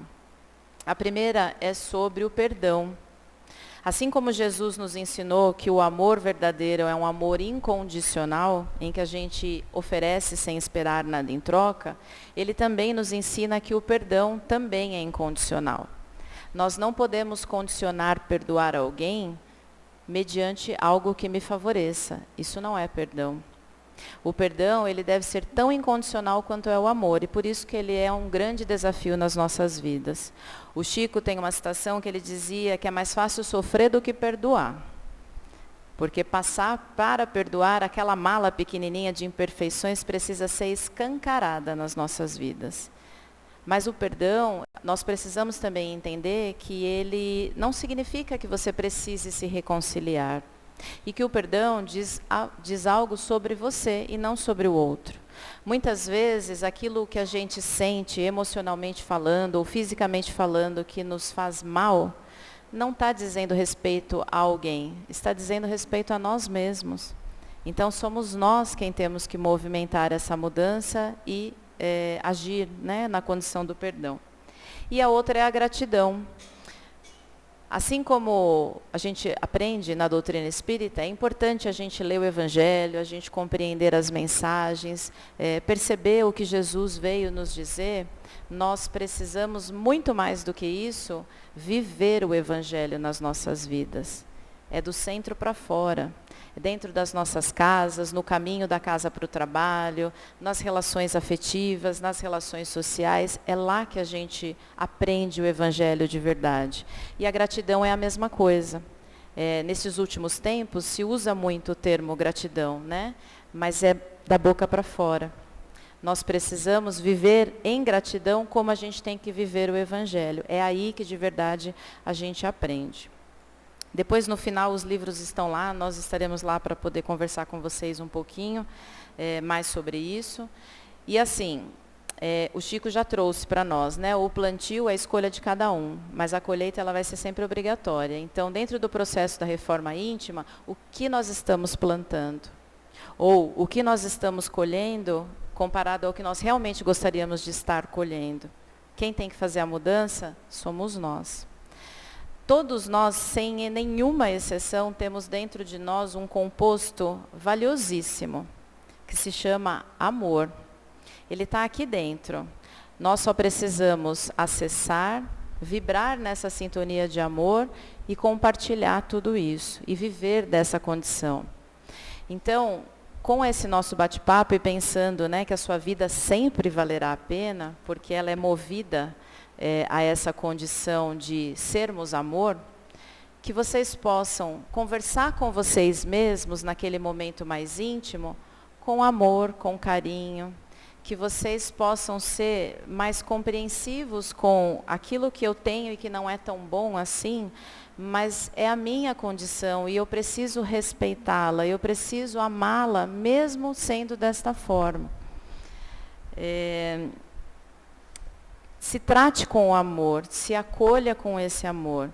A primeira é sobre o perdão. Assim como Jesus nos ensinou que o amor verdadeiro é um amor incondicional, em que a gente oferece sem esperar nada em troca, ele também nos ensina que o perdão também é incondicional. Nós não podemos condicionar perdoar alguém mediante algo que me favoreça. Isso não é perdão. O perdão, ele deve ser tão incondicional quanto é o amor, e por isso que ele é um grande desafio nas nossas vidas. O Chico tem uma citação que ele dizia que é mais fácil sofrer do que perdoar. Porque passar para perdoar, aquela mala pequenininha de imperfeições precisa ser escancarada nas nossas vidas. Mas o perdão, nós precisamos também entender que ele não significa que você precise se reconciliar. E que o perdão diz algo sobre você e não sobre o outro. Muitas vezes, aquilo que a gente sente emocionalmente falando ou fisicamente falando que nos faz mal, não está dizendo respeito a alguém, está dizendo respeito a nós mesmos. Então, somos nós quem temos que movimentar essa mudança e agir, né, na condição do perdão. E a outra é a gratidão. Assim como a gente aprende na doutrina espírita, é importante a gente ler o Evangelho, a gente compreender as mensagens, perceber o que Jesus veio nos dizer. Nós precisamos, muito mais do que isso, viver o Evangelho nas nossas vidas. É do centro para fora, dentro das nossas casas, no caminho da casa para o trabalho, nas relações afetivas, nas relações sociais. É lá que a gente aprende o Evangelho de verdade. E a gratidão é a mesma coisa. Nesses últimos tempos se usa muito o termo gratidão, né? Mas é da boca para fora. Nós precisamos viver em gratidão como a gente tem que viver o Evangelho. É aí que de verdade a gente aprende. Depois, no final, os livros estão lá, nós estaremos lá para poder conversar com vocês um pouquinho mais sobre isso. E assim, o Chico já trouxe para nós, né? O plantio é a escolha de cada um, mas a colheita ela vai ser sempre obrigatória. Então, dentro do processo da reforma íntima, o que nós estamos plantando? Ou o que nós estamos colhendo comparado ao que nós realmente gostaríamos de estar colhendo? Quem tem que fazer a mudança somos nós. Todos nós, sem nenhuma exceção, temos dentro de nós um composto valiosíssimo, que se chama amor. Ele está aqui dentro. Nós só precisamos acessar, vibrar nessa sintonia de amor e compartilhar tudo isso, e viver dessa condição. Então, com esse nosso bate-papo e pensando, né, que a sua vida sempre valerá a pena, porque ela é movida a essa condição de sermos amor, que vocês possam conversar com vocês mesmos naquele momento mais íntimo, com amor, com carinho, que vocês possam ser mais compreensivos com aquilo que eu tenho e que não é tão bom assim, mas é a minha condição e eu preciso respeitá-la, eu preciso amá-la, mesmo sendo desta forma. Se trate com o amor, se acolha com esse amor.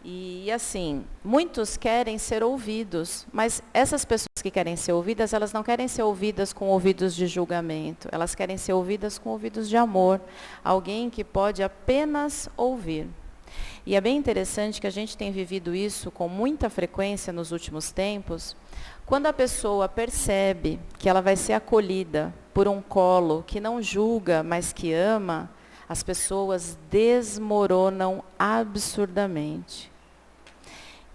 E assim, muitos querem ser ouvidos, mas essas pessoas que querem ser ouvidas, elas não querem ser ouvidas com ouvidos de julgamento, elas querem ser ouvidas com ouvidos de amor, alguém que pode apenas ouvir. E é bem interessante que a gente tem vivido isso com muita frequência nos últimos tempos, quando a pessoa percebe que ela vai ser acolhida por um colo que não julga, mas que ama, as pessoas desmoronam absurdamente.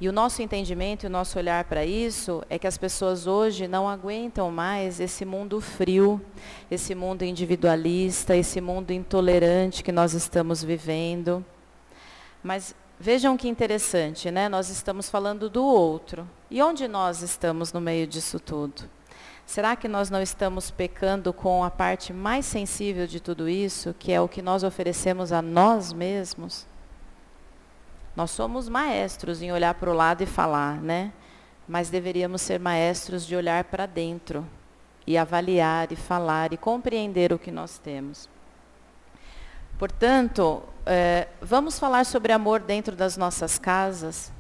E o nosso entendimento e o nosso olhar para isso é que as pessoas hoje não aguentam mais esse mundo frio, esse mundo individualista, esse mundo intolerante que nós estamos vivendo. Mas vejam que interessante, né? Nós estamos falando do outro. E onde nós estamos no meio disso tudo? Será que nós não estamos pecando com a parte mais sensível de tudo isso, que é o que nós oferecemos a nós mesmos? Nós somos maestros em olhar para o lado e falar, né? Mas deveríamos ser maestros de olhar para dentro e avaliar e falar e compreender o que nós temos. Portanto, vamos falar sobre amor dentro das nossas casas,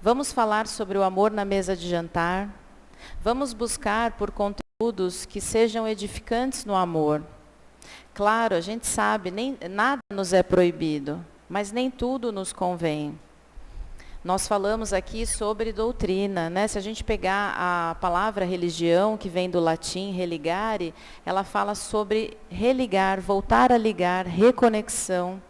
vamos falar sobre o amor na mesa de jantar, vamos buscar por conteúdos que sejam edificantes no amor. Claro, a gente sabe, nada nos é proibido, mas nem tudo nos convém. Nós falamos aqui sobre doutrina, né? Se a gente pegar a palavra religião, que vem do latim religare, ela fala sobre religar, voltar a ligar, reconexão.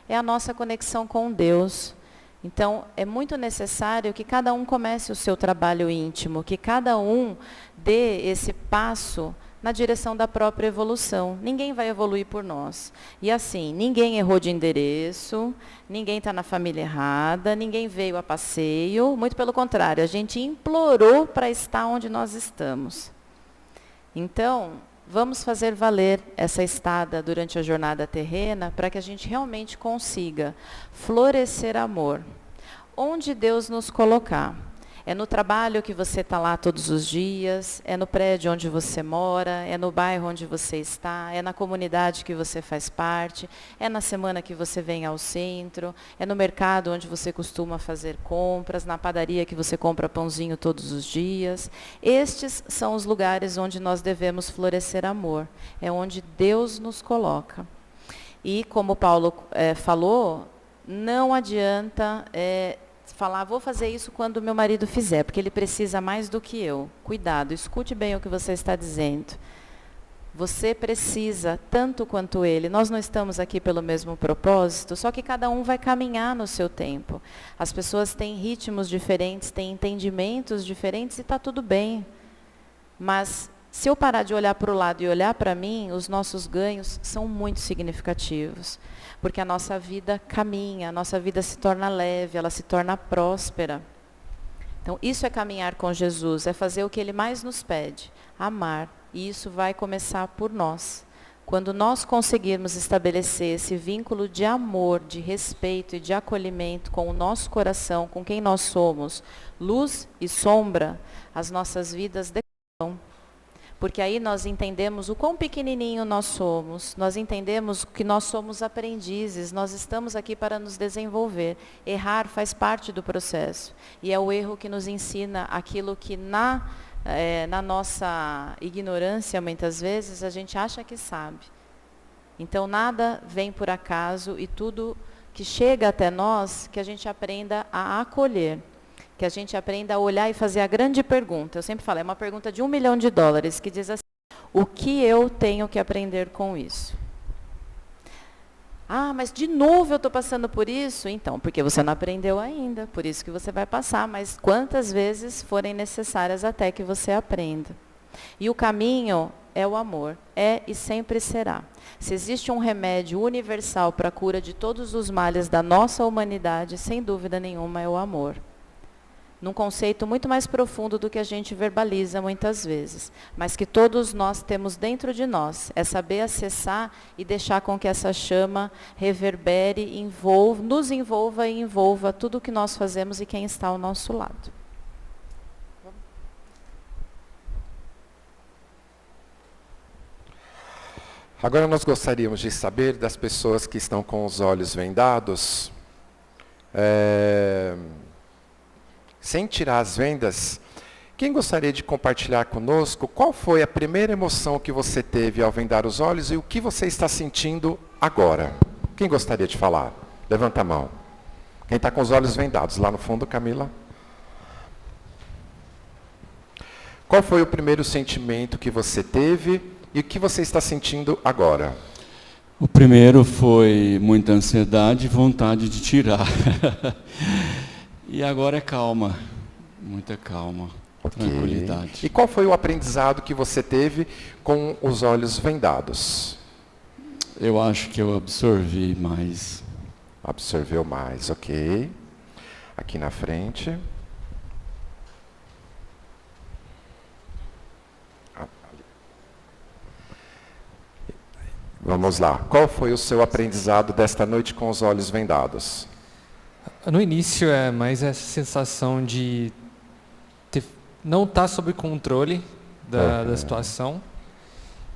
É a nossa conexão com Deus. Então, é muito necessário que cada um comece o seu trabalho íntimo, que cada um dê esse passo na direção da própria evolução. Ninguém vai evoluir por nós. E assim, ninguém errou de endereço, ninguém está na família errada, ninguém veio a passeio, muito pelo contrário, a gente implorou para estar onde nós estamos. Então, vamos fazer valer essa estada durante a jornada terrena para que a gente realmente consiga florescer amor. Onde Deus nos colocar. É no trabalho que você está lá todos os dias, é no prédio onde você mora, é no bairro onde você está, é na comunidade que você faz parte, é na semana que você vem ao centro, é no mercado onde você costuma fazer compras, na padaria que você compra pãozinho todos os dias. Estes são os lugares onde nós devemos florescer amor, é onde Deus nos coloca. E como Paulo falou, não adianta falar, vou fazer isso quando meu marido fizer, porque ele precisa mais do que eu. Cuidado, escute bem o que você está dizendo. Você precisa tanto quanto ele. Nós não estamos aqui pelo mesmo propósito, só que cada um vai caminhar no seu tempo. As pessoas têm ritmos diferentes, têm entendimentos diferentes e está tudo bem. Mas se eu parar de olhar para o lado e olhar para mim, os nossos ganhos são muito significativos. Porque a nossa vida caminha, a nossa vida se torna leve, ela se torna próspera. Então, isso é caminhar com Jesus, é fazer o que Ele mais nos pede, amar. E isso vai começar por nós. Quando nós conseguirmos estabelecer esse vínculo de amor, de respeito e de acolhimento com o nosso coração, com quem nós somos, luz e sombra, as nossas vidas decolam. Porque aí nós entendemos o quão pequenininho nós somos, nós entendemos que nós somos aprendizes, nós estamos aqui para nos desenvolver. Errar faz parte do processo. E é o erro que nos ensina aquilo que na nossa ignorância, muitas vezes, a gente acha que sabe. Então, nada vem por acaso e tudo que chega até nós, que a gente aprenda a acolher. Que a gente aprenda a olhar e fazer a grande pergunta. Eu sempre falo, é uma pergunta de $1 milhão, que diz assim, o que eu tenho que aprender com isso? Ah, mas de novo eu estou passando por isso? Então, porque você não aprendeu ainda, por isso que você vai passar, mas quantas vezes forem necessárias até que você aprenda. E o caminho é o amor, é e sempre será. Se existe um remédio universal para a cura de todos os males da nossa humanidade, sem dúvida nenhuma é o amor. Num conceito muito mais profundo do que a gente verbaliza muitas vezes, mas que todos nós temos dentro de nós, é saber acessar e deixar com que essa chama reverbere, nos envolva e envolva tudo o que nós fazemos e quem está ao nosso lado. Agora nós gostaríamos de saber das pessoas que estão com os olhos vendados, sem tirar as vendas, quem gostaria de compartilhar conosco qual foi a primeira emoção que você teve ao vendar os olhos e o que você está sentindo agora? Quem gostaria de falar? Levanta a mão. Quem está com os olhos vendados? Lá no fundo, Camila. Qual foi o primeiro sentimento que você teve e o que você está sentindo agora? O primeiro foi muita ansiedade e vontade de tirar. E agora é calma, muita calma, tranquilidade. E qual foi o aprendizado que você teve com os olhos vendados? Eu acho que eu absorvi mais. Absorveu mais, ok. Aqui na frente. Vamos lá. Qual foi o seu aprendizado desta noite com os olhos vendados? No início é mais essa sensação de não estar sob controle da situação.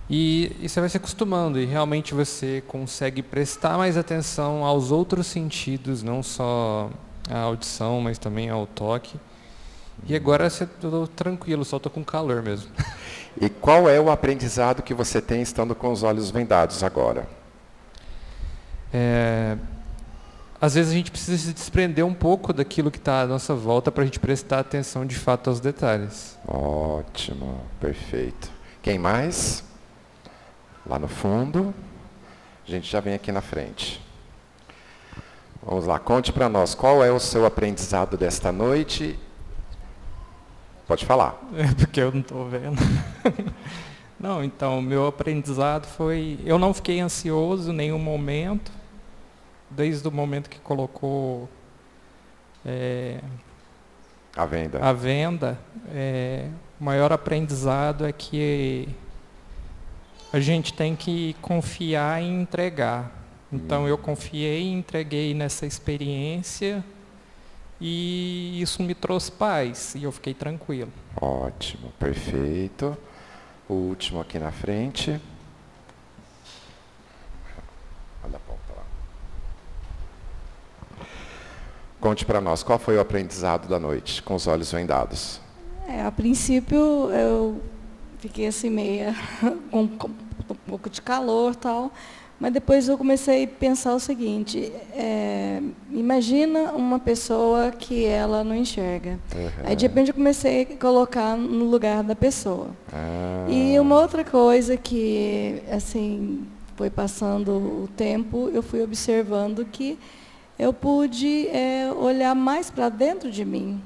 E você vai se acostumando e realmente você consegue prestar mais atenção aos outros sentidos, não só a audição, mas também ao toque. E agora eu estou tranquilo, só estou com calor mesmo. E qual é o aprendizado que você tem estando com os olhos vendados agora? Às vezes a gente precisa se desprender um pouco daquilo que está à nossa volta para a gente prestar atenção de fato aos detalhes. Ótimo, perfeito. Quem mais? Lá no fundo. A gente já vem aqui na frente. Vamos lá, conte para nós qual é o seu aprendizado desta noite. Pode falar. É porque eu não estou vendo. Não, então, meu aprendizado foi... Eu não fiquei ansioso em nenhum momento. Desde o momento que colocou a venda. O maior aprendizado é que a gente tem que confiar e entregar. Então eu confiei e entreguei nessa experiência e isso me trouxe paz e eu fiquei tranquilo. Ótimo, perfeito. O último aqui na frente. Olha a ponta lá. Conte para nós, qual foi o aprendizado da noite com os olhos vendados? A princípio eu fiquei assim meia com um pouco de calor e tal, mas depois eu comecei a pensar o seguinte, imagina uma pessoa que ela não enxerga. Aí de repente eu comecei a colocar no lugar da pessoa. E uma outra coisa que assim foi passando o tempo, eu fui observando que eu pude olhar mais para dentro de mim.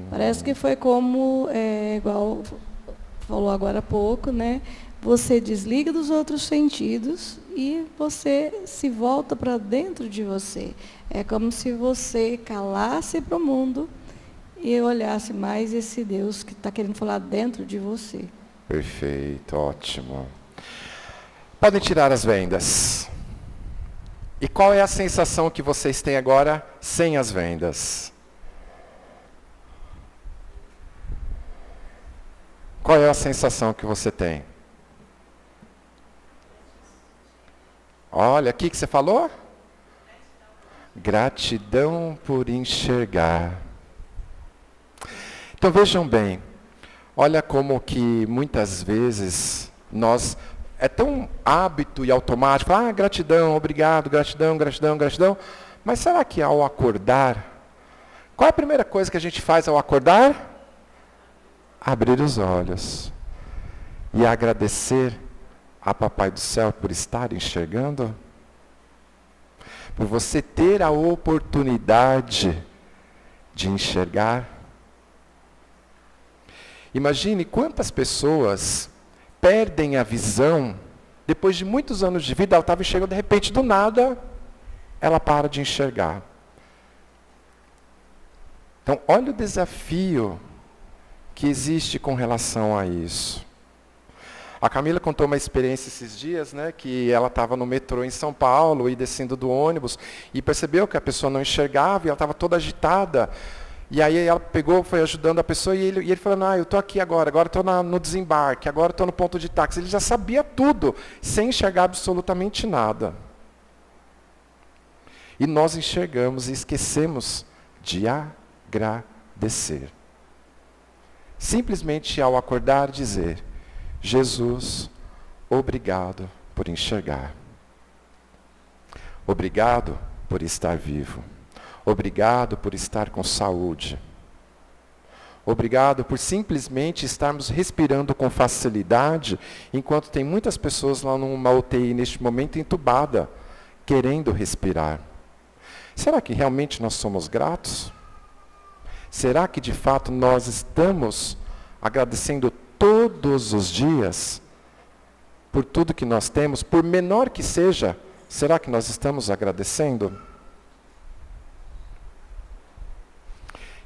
Parece que foi como, igual falou agora há pouco, né? Você desliga dos outros sentidos e você se volta para dentro de você. É como se você calasse para o mundo e olhasse mais esse Deus que está querendo falar dentro de você. Perfeito, ótimo. Podem tirar as vendas. E qual é a sensação que vocês têm agora sem as vendas? Qual é a sensação que você tem? Olha, aqui que você falou? Gratidão por enxergar. Então vejam bem, olha como que muitas vezes nós, é tão hábito e automático, gratidão, obrigado, gratidão, gratidão, gratidão, mas será que ao acordar, qual é a primeira coisa que a gente faz ao acordar? Abrir os olhos e agradecer a Papai do Céu por estar enxergando, por você ter a oportunidade de enxergar. Imagine quantas pessoas perdem a visão, depois de muitos anos de vida, ela estava enxergando, de repente, do nada, ela para de enxergar. Então, olha o desafio que existe com relação a isso. A Camila contou uma experiência esses dias, né, que ela estava no metrô em São Paulo e descendo do ônibus e percebeu que a pessoa não enxergava e ela estava toda agitada. E aí ela pegou, foi ajudando a pessoa e ele falando, eu estou aqui agora estou no desembarque, agora estou no ponto de táxi. Ele já sabia tudo, sem enxergar absolutamente nada. E nós enxergamos e esquecemos de agradecer. Simplesmente ao acordar dizer, Jesus, obrigado por enxergar. Obrigado por estar vivo. Obrigado por estar com saúde. Obrigado por simplesmente estarmos respirando com facilidade, enquanto tem muitas pessoas lá numa UTI neste momento entubada, querendo respirar. Será que realmente nós somos gratos? Será que de fato nós estamos agradecendo todos os dias por tudo que nós temos, por menor que seja? Será que nós estamos agradecendo?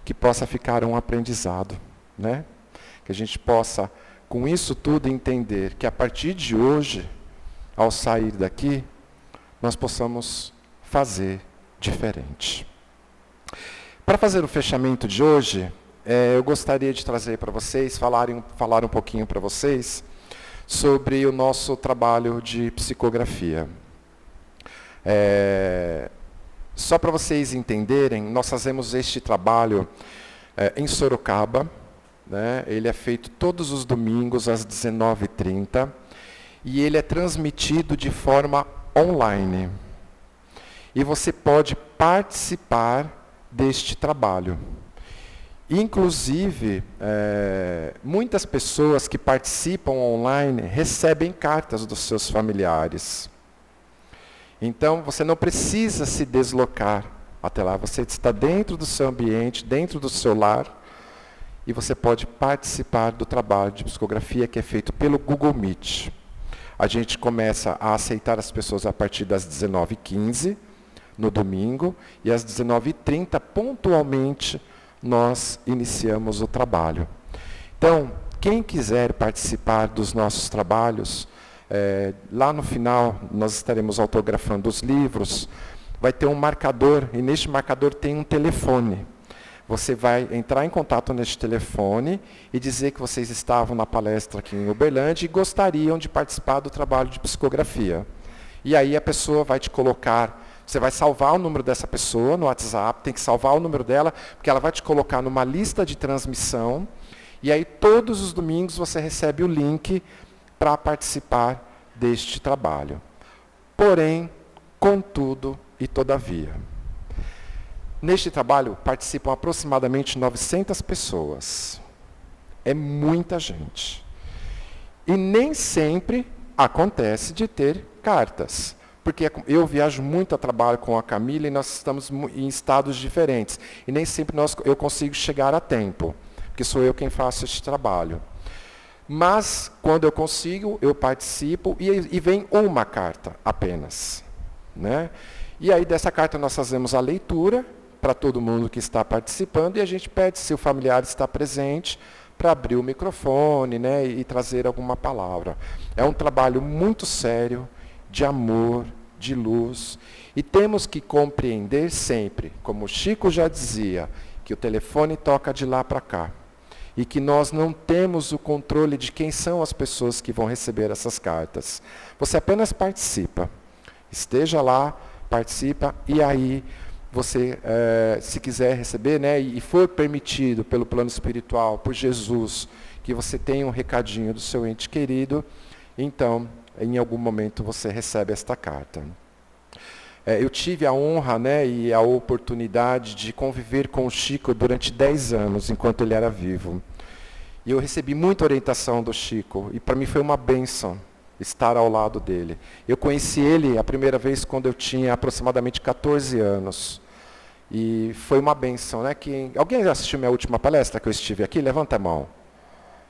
Que possa ficar um aprendizado, né? Que a gente possa, com isso tudo, entender que a partir de hoje, ao sair daqui, nós possamos fazer diferente. Para fazer o fechamento de hoje, eu gostaria de trazer para vocês, falar um pouquinho para vocês, sobre o nosso trabalho de psicografia. Só para vocês entenderem, nós fazemos este trabalho em Sorocaba, né? Ele é feito todos os domingos às 19h30 e ele é transmitido de forma online. E você pode participar deste trabalho. Inclusive, muitas pessoas que participam online recebem cartas dos seus familiares. Então, você não precisa se deslocar até lá. Você está dentro do seu ambiente, dentro do seu lar, e você pode participar do trabalho de psicografia que é feito pelo Google Meet. A gente começa a aceitar as pessoas a partir das 19h15, no domingo, e às 19h30, pontualmente, nós iniciamos o trabalho. Então, quem quiser participar dos nossos trabalhos, lá no final, nós estaremos autografando os livros, vai ter um marcador, e neste marcador tem um telefone. Você vai entrar em contato neste telefone e dizer que vocês estavam na palestra aqui em Uberlândia e gostariam de participar do trabalho de psicografia. E aí a pessoa vai te colocar, você vai salvar o número dessa pessoa no WhatsApp, tem que salvar o número dela, porque ela vai te colocar numa lista de transmissão, e aí todos os domingos você recebe o link para participar deste trabalho. Porém, contudo e todavia, neste trabalho participam aproximadamente 900 pessoas. É muita gente. E nem sempre acontece de ter cartas. Porque eu viajo muito a trabalho com a Camila e nós estamos em estados diferentes. E nem sempre eu consigo chegar a tempo, porque sou eu quem faço este trabalho. Mas, quando eu consigo, eu participo e vem uma carta apenas, né? E aí, dessa carta, nós fazemos a leitura para todo mundo que está participando e a gente pede se o familiar está presente para abrir o microfone, né, e trazer alguma palavra. É um trabalho muito sério, de amor, de luz, e temos que compreender sempre, como o Chico já dizia, que o telefone toca de lá para cá. E que nós não temos o controle de quem são as pessoas que vão receber essas cartas. Você apenas participa. Esteja lá, participa, e aí você, se quiser receber, né, e for permitido pelo plano espiritual, por Jesus, que você tenha um recadinho do seu ente querido, então, em algum momento, você recebe esta carta. Eu tive a honra, né, e a oportunidade de conviver com o Chico durante 10 anos, enquanto ele era vivo. E eu recebi muita orientação do Chico, e para mim foi uma bênção estar ao lado dele. Eu conheci ele a primeira vez quando eu tinha aproximadamente 14 anos. E foi uma bênção, né? Alguém assistiu minha última palestra que eu estive aqui? Levanta a mão.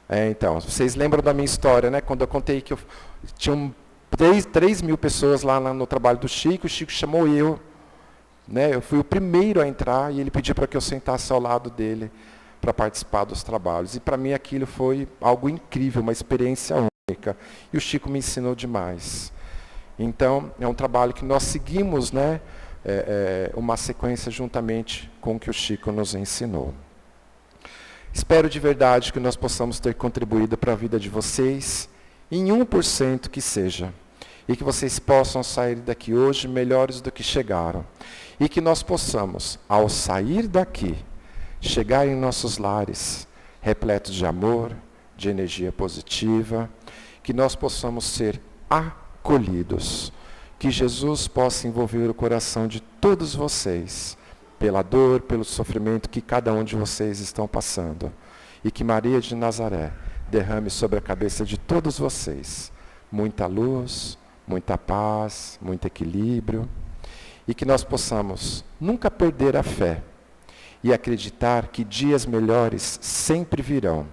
Então, vocês lembram da minha história, né? Quando eu contei que tinham 3 mil pessoas lá no trabalho do Chico, o Chico chamou eu. Né? Eu fui o primeiro a entrar e ele pediu para que eu sentasse ao lado dele para participar dos trabalhos. E para mim aquilo foi algo incrível, uma experiência única. E o Chico me ensinou demais. Então, é um trabalho que nós seguimos, né? Uma sequência juntamente com o que o Chico nos ensinou. Espero de verdade que nós possamos ter contribuído para a vida de vocês, em 1% que seja, e que vocês possam sair daqui hoje melhores do que chegaram, e que nós possamos, ao sair daqui, chegar em nossos lares, repletos de amor, de energia positiva, que nós possamos ser acolhidos, que Jesus possa envolver o coração de todos vocês, pela dor, pelo sofrimento que cada um de vocês estão passando. E que Maria de Nazaré derrame sobre a cabeça de todos vocês muita luz, muita paz, muito equilíbrio. E que nós possamos nunca perder a fé e acreditar que dias melhores sempre virão.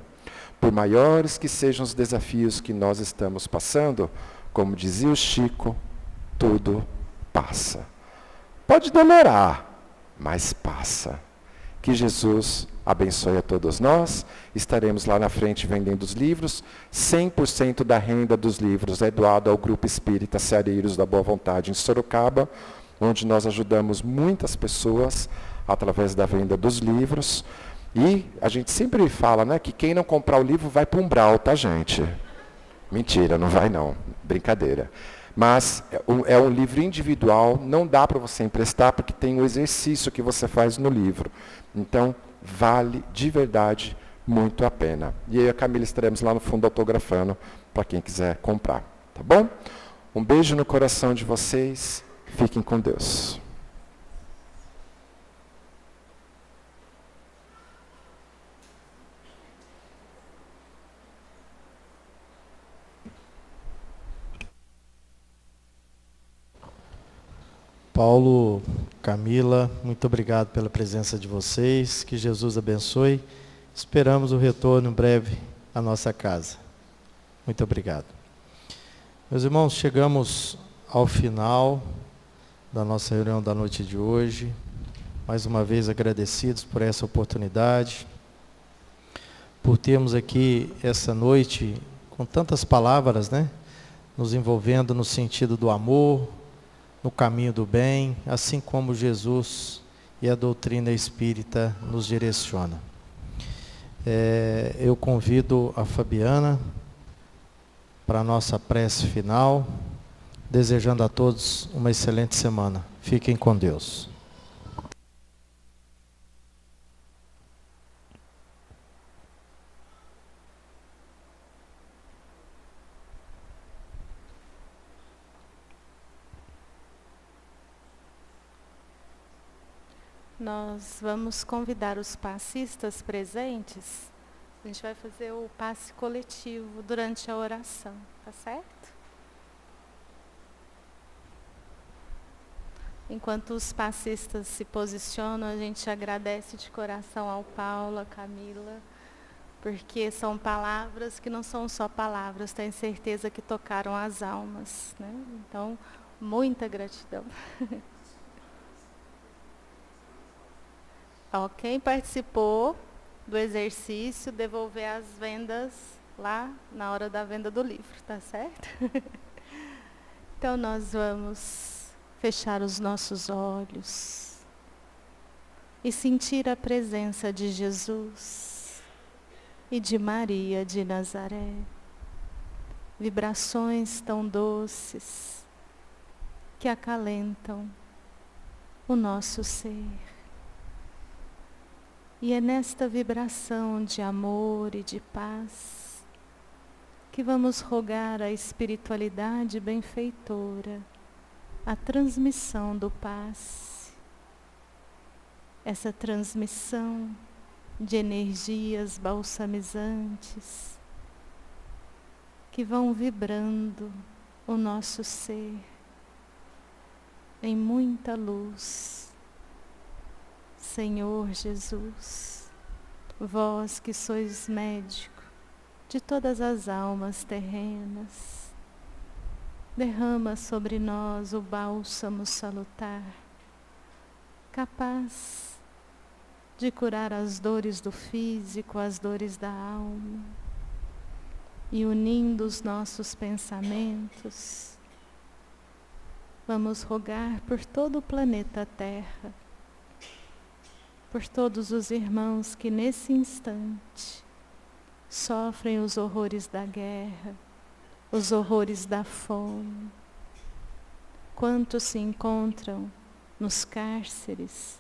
Por maiores que sejam os desafios que nós estamos passando, como dizia o Chico, tudo passa. Pode demorar, mas passa. Que Jesus abençoe a todos nós. Estaremos lá na frente vendendo os livros. 100% da renda dos livros é doado ao Grupo Espírita Ceareiros da Boa Vontade em Sorocaba, onde nós ajudamos muitas pessoas através da venda dos livros. E a gente sempre fala, né, que quem não comprar o livro vai para o umbral, tá, gente? Mentira, não vai não. Brincadeira. Mas é um livro individual, não dá para você emprestar, porque tem o exercício que você faz no livro. Então, vale de verdade muito a pena. E eu e a Camila estaremos lá no fundo autografando, para quem quiser comprar. Tá bom? Um beijo no coração de vocês. Fiquem com Deus. Paulo, Camila, muito obrigado pela presença de vocês, que Jesus abençoe. Esperamos o retorno em breve à nossa casa. Muito obrigado. Meus irmãos, chegamos ao final da nossa reunião da noite de hoje. Mais uma vez agradecidos por essa oportunidade, por termos aqui essa noite com tantas palavras, né? Nos envolvendo no sentido do amor, no caminho do bem, assim como Jesus e a doutrina espírita nos direciona. Eu convido a Fabiana para a nossa prece final, desejando a todos uma excelente semana. Fiquem com Deus. Nós vamos convidar os passistas presentes. A gente vai fazer o passe coletivo durante a oração, tá certo? Enquanto os passistas se posicionam, a gente agradece de coração ao Paulo, à Camila, porque são palavras que não são só palavras, tenho certeza que tocaram as almas, né? Então, muita gratidão. Quem participou do exercício, devolver as vendas lá na hora da venda do livro, tá certo? Então nós vamos fechar os nossos olhos e sentir a presença de Jesus e de Maria de Nazaré. Vibrações tão doces que acalentam o nosso ser. E é nesta vibração de amor e de paz que vamos rogar à espiritualidade benfeitora a transmissão do passe. Essa transmissão de energias balsamizantes que vão vibrando o nosso ser em muita luz. Senhor Jesus, vós que sois médico de todas as almas terrenas. Derrama sobre nós o bálsamo salutar, capaz de curar as dores do físico, as dores da alma, e unindo os nossos pensamentos, vamos rogar por todo o planeta Terra, por todos os irmãos que nesse instante sofrem os horrores da guerra, os horrores da fome. Quantos se encontram nos cárceres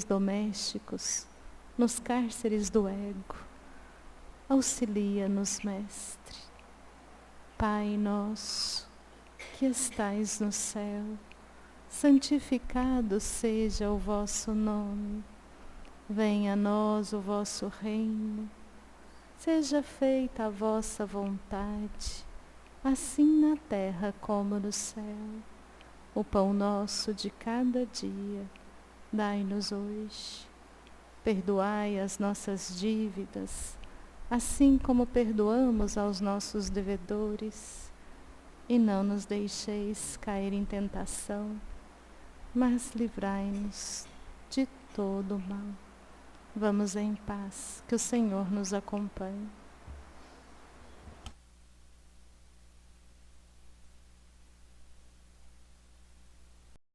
domésticos, nos cárceres do ego. Auxilia-nos, Mestre. Pai nosso, que estais no céu, santificado seja o vosso nome. Venha a nós o vosso reino. Seja feita a vossa vontade, assim na terra como no céu. O pão nosso de cada dia, dai-nos hoje. Perdoai as nossas dívidas, assim como perdoamos aos nossos devedores. E não nos deixeis cair em tentação, mas livrai-nos de todo o mal. Vamos em paz, que o Senhor nos acompanhe.